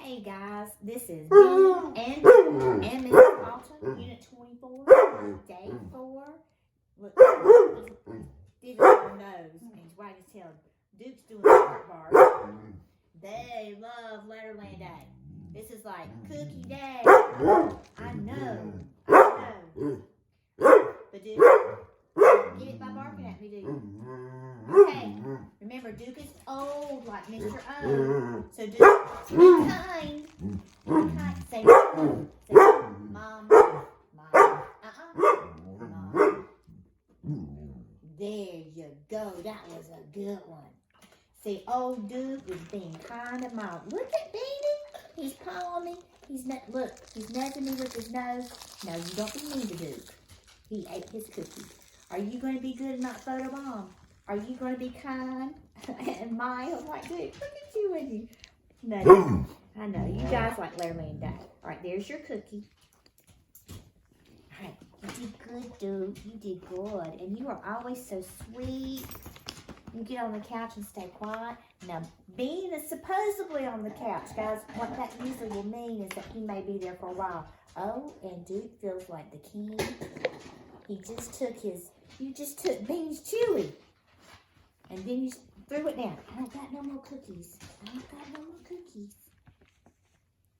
Hey guys, this is me and Mrs. Alton, Unit 24, Day 4. Look, he's on nose and he's wagging his tail. Duke's doing the bar. They love Letterland Day. This is like cookie day. I know. But Duke, get it by barking at me, Duke. Okay, remember Duke is old like Mr. O. So Duke, be kind. Be kind. Say mom. Say mom. Mom. Mom. There you go. That was a good one. See, old Duke is being kind of mild. Look at baby. He's pawing me. Look, he's nudging me with his nose. No, you don't be mean to Duke. He ate his cookie. Are you going to be good and not photobomb? Are you going to be kind and mild like Duke? Look at you and you. No, I know. You guys like Letterland Day. All right, there's your cookie. All right, you did good, Duke. You did good. And you are always so sweet. You get on the couch and stay quiet. Now, Bean is supposedly on the couch, guys. What that usually will mean is that he may be there for a while. Oh, and Duke feels like the king. He just took you just took Bean's chewy. And then you threw it down. I don't got no more cookies.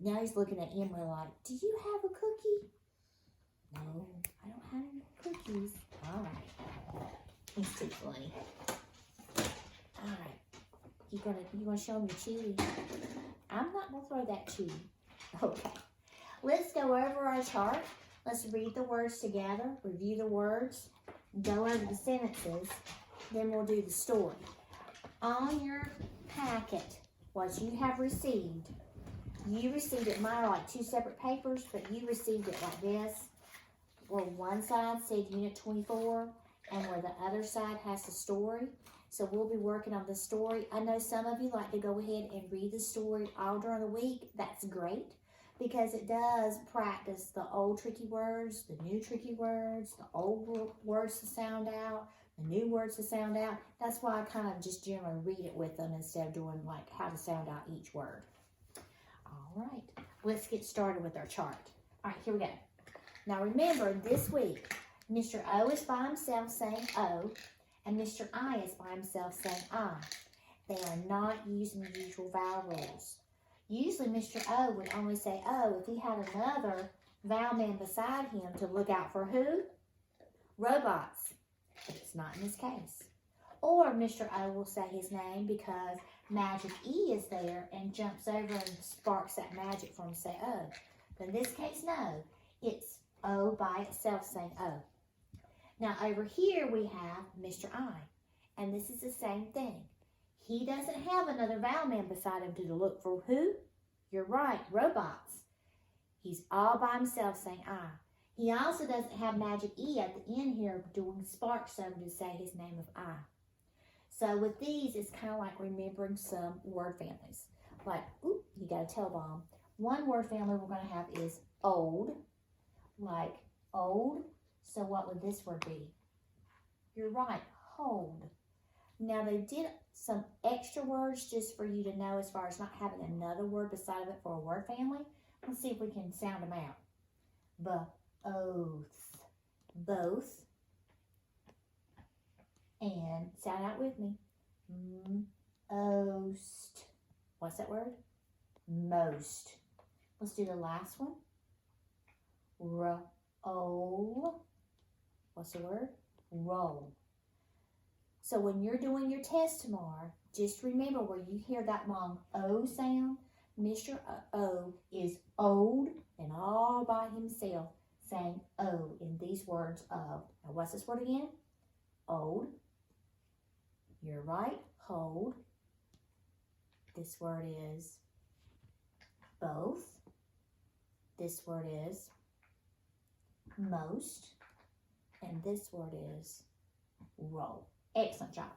Now he's looking at Emily like, do you have a cookie? No, I don't have any cookies. All right. He's too funny. All right. You gonna show me chewy? I'm not gonna throw that chewy. Okay. Let's go over our chart. Let's read the words together, review the words, go over the sentences, then we'll do the story. On your packet, what you have received, you received it, mine are like two separate papers, but you received it like this, where one side said Unit 24, and where the other side has the story. So we'll be working on the story. I know some of you like to go ahead and read the story all during the week. That's great, because it does practice the old tricky words, the new tricky words, the old words to sound out, the new words to sound out. That's why I kind of just generally read it with them instead of doing like how to sound out each word. All right, let's get started with our chart. All right, here we go. Now remember, this week, Mr. O is by himself saying O, and Mr. I is by himself saying I. They are not using the usual vowel rules. Usually, Mr. O would only say O if he had another vowel man beside him to look out for who? Robots. But it's not in this case. Or Mr. O will say his name because Magic E is there and jumps over and sparks that magic for him to say O. But in this case, no. It's O by itself saying O. Now, over here we have Mr. I. And this is the same thing. He doesn't have another vowel man beside him to look for who? You're right, robots. He's all by himself saying I. He also doesn't have Magic E at the end here doing sparks over to say his name of I. So with these, it's kind of like remembering some word families. Like, ooh, you got a tail bomb. One word family we're going to have is old. Like old. So what would this word be? You're right, hold. Now they did some extra words just for you to know as far as not having another word beside of it for a word family. Let's see if we can sound them out. Both. Both. And sound out with me. Most. What's that word? Most. Let's do the last one. Roll. What's the word? Roll. So when you're doing your test tomorrow, just remember where you hear that long O sound, Mr. O is old and all by himself saying O in these words of. Now what's this word again? Old. You're right, hold. This word is both. This word is most. And this word is roll. Excellent job.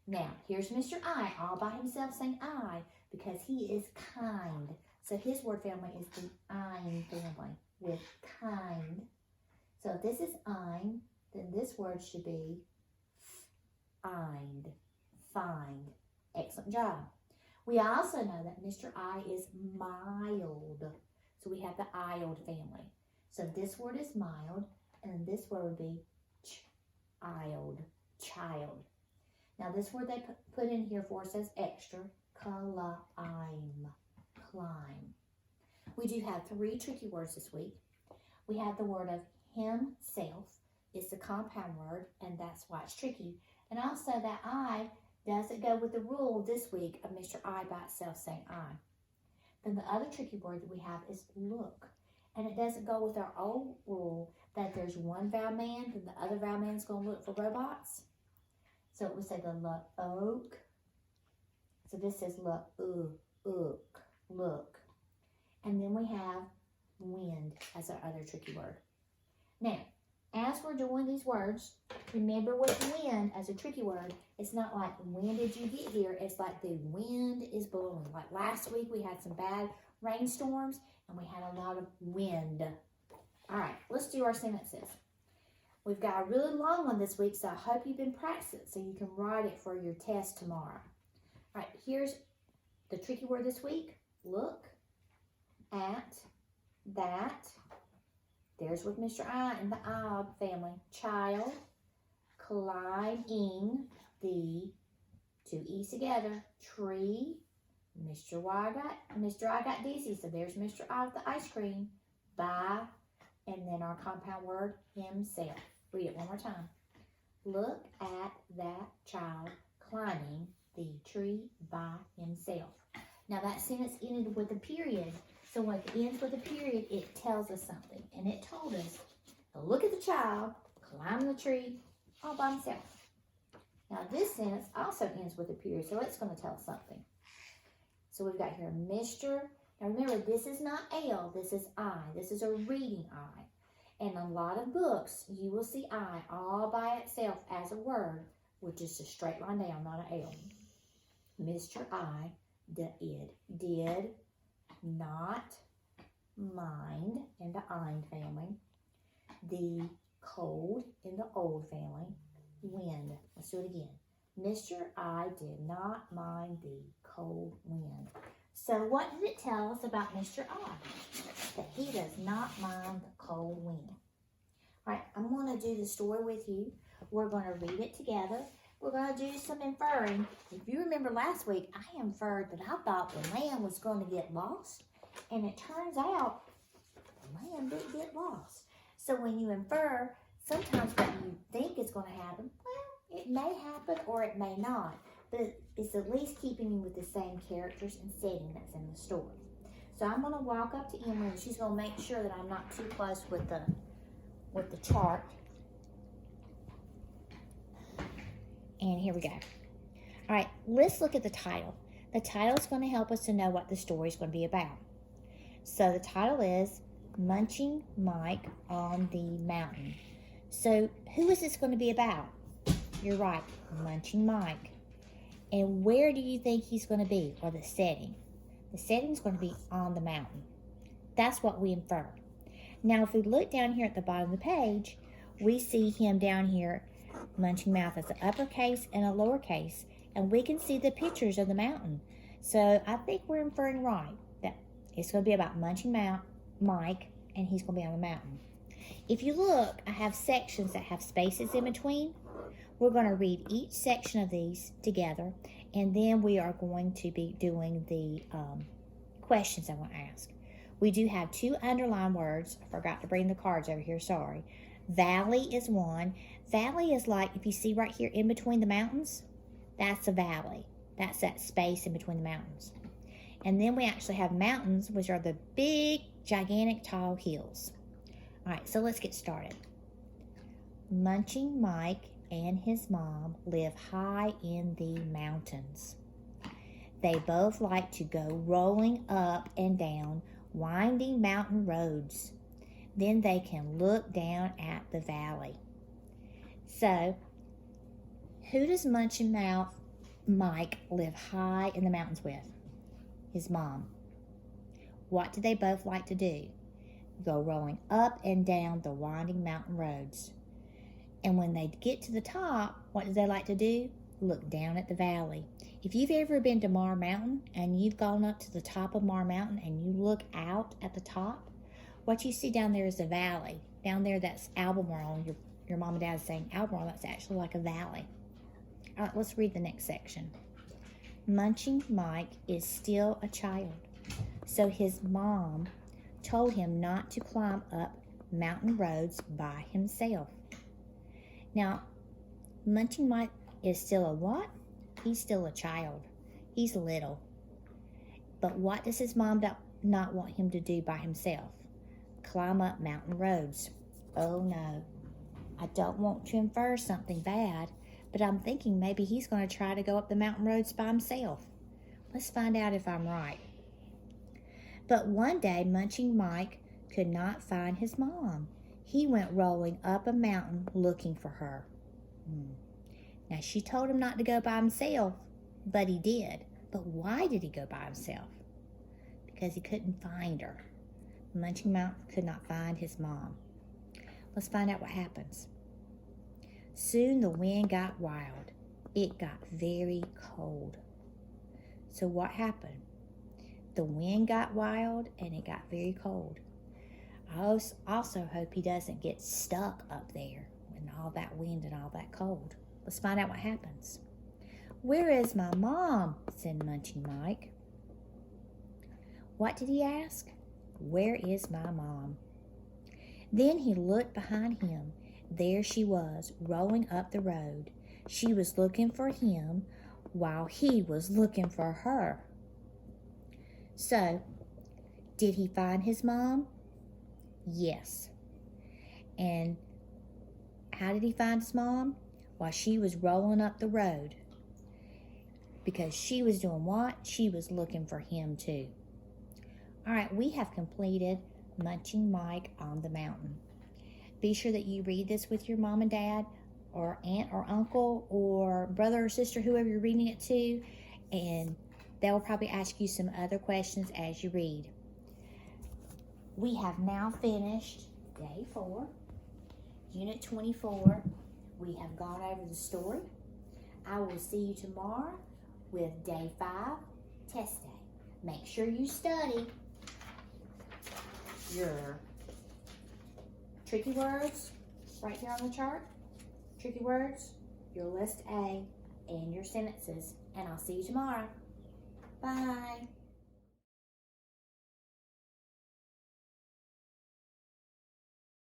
Now, here's Mr. I, all by himself saying I, because he is kind. So his word family is the ein family with kind. So if this is ein, then this word should be find. Find. Excellent job. We also know that Mr. I is mild. So we have the ild family. So this word is mild, and this word would be child, child. Now this word they put in here for us as extra, climb, climb. We do have 3 tricky words this week. We have the word of himself. It's a compound word, and that's why it's tricky. And also that I doesn't go with the rule this week of Mr. I by itself saying I. Then the other tricky word that we have is look. And it doesn't go with our old rule that there's one vowel man, then the other vowel man is going to look for robots. So it would say the look. So this says look, look. And then we have wind as our other tricky word. Now, as we're doing these words, remember with wind as a tricky word, it's not like when did you get here? It's like the wind is blowing. Like last week we had some bad rainstorms and we had a lot of wind. All right, let's do our sentences. We've got a really long one this week, so I hope you've been practicing so you can write it for your test tomorrow. All right, here's the tricky word this week. Look at that. There's with Mr. I in the odd family. Child, climbing, the 2 E's together. Tree, Mr. I got dizzy, so there's Mr. I with the ice cream. By, and then our compound word, himself. Read it one more time. Look at that child climbing the tree by himself. Now that sentence ended with a period. So when it ends with a period, it tells us something. And it told us to look at the child climbing the tree all by himself. Now this sentence also ends with a period, so it's going to tell us something. So we've got here Mr. Now remember, this is not L, this is I. This is a reading I. And a lot of books, you will see I all by itself as a word, which is a straight line down, not an L. Mr. I did not mind in the Ein family, the cold in the old family, wind. Let's do it again. Mr. I did not mind the cold wind. So what did it tell us about Mr. I? That he does not mind the cold wind. All right, I'm going to do the story with you. We're going to read it together. We're going to do some inferring. If you remember last week, I inferred that I thought the lamb was going to get lost. And it turns out the lamb didn't get lost. So when you infer, sometimes what you think is going to happen, well, it may happen or it may not. But it's at least keeping you with the same characters and setting that's in the story. So I'm going to walk up to Emily and she's going to make sure that I'm not too close with the chart. And here we go. All right, let's look at the title. The title is going to help us to know what the story is going to be about. So the title is Munching Mike on the Mountain. So who is this going to be about? You're right, Munching Mike. And where do you think he's going to be, or the setting? The setting is going to be on the mountain. That's what we infer. Now, if we look down here at the bottom of the page, we see him down here, Munching Mouth as an uppercase and a lowercase, and we can see the pictures of the mountain. So I think we're inferring right that it's going to be about Munching Mike, and he's going to be on the mountain. If you look, I have sections that have spaces in between. We're going to read each section of these together, and then we are going to be doing the questions I want to ask. We do have 2 underlined words. I forgot to bring the cards over here, sorry. Valley is one. Valley is like, if you see right here in between the mountains, that's a valley. That's that space in between the mountains. And then we actually have mountains, which are the big, gigantic, tall hills. All right, so let's get started. Munching Mike and his mom live high in the mountains. They both like to go rolling up and down winding mountain roads. Then they can look down at the valley. So, who does Munching Mouth Mike live high in the mountains with? His mom. What do they both like to do? Go rolling up and down the winding mountain roads. And when they get to the top, what do they like to do? looked down at the valley. If you've ever been to Mar Mountain and you've gone up to the top of Mar Mountain and you look out at the top, what you see down there is a valley. Down there, that's Albemarle. Your mom and dad is saying Albemarle, that's actually like a valley. All right, let's read the next section. Munching Mike is still a child, so his mom told him not to climb up mountain roads by himself. Now, Munching Mike is still a what? He's still a child. He's little. But what does his mom not want him to do by himself? Climb up mountain roads. Oh no. I don't want to infer something bad, but I'm thinking maybe he's going to try to go up the mountain roads by himself. Let's find out if I'm right. But one day, Munching Mike could not find his mom. He went rolling up a mountain looking for her. Now, she told him not to go by himself, but he did. But why did he go by himself? Because he couldn't find her. Munching Mike could not find his mom. Let's find out what happens. Soon the wind got wild. It got very cold. So what happened? The wind got wild and it got very cold. I also hope he doesn't get stuck up there with all that wind and all that cold. Let's find out what happens. Where is my mom? Said Munching Mike. What did he ask? Where is my mom? Then he looked behind him. There she was, rolling up the road. She was looking for him while he was looking for her. So, did he find his mom? Yes. And how did he find his mom? While she was rolling up the road. Because she was doing what? She was looking for him too. All right, we have completed Munching Mike on the Mountain. Be sure that you read this with your mom and dad, or aunt or uncle, or brother or sister, whoever you're reading it to, and they'll probably ask you some other questions as you read. We have now finished Day 4, Unit 24. We have gone over the story. I will see you tomorrow with Day 5, Test Day. Make sure you study your tricky words right here on the chart. Tricky words, your list A, and your sentences. And I'll see you tomorrow. Bye.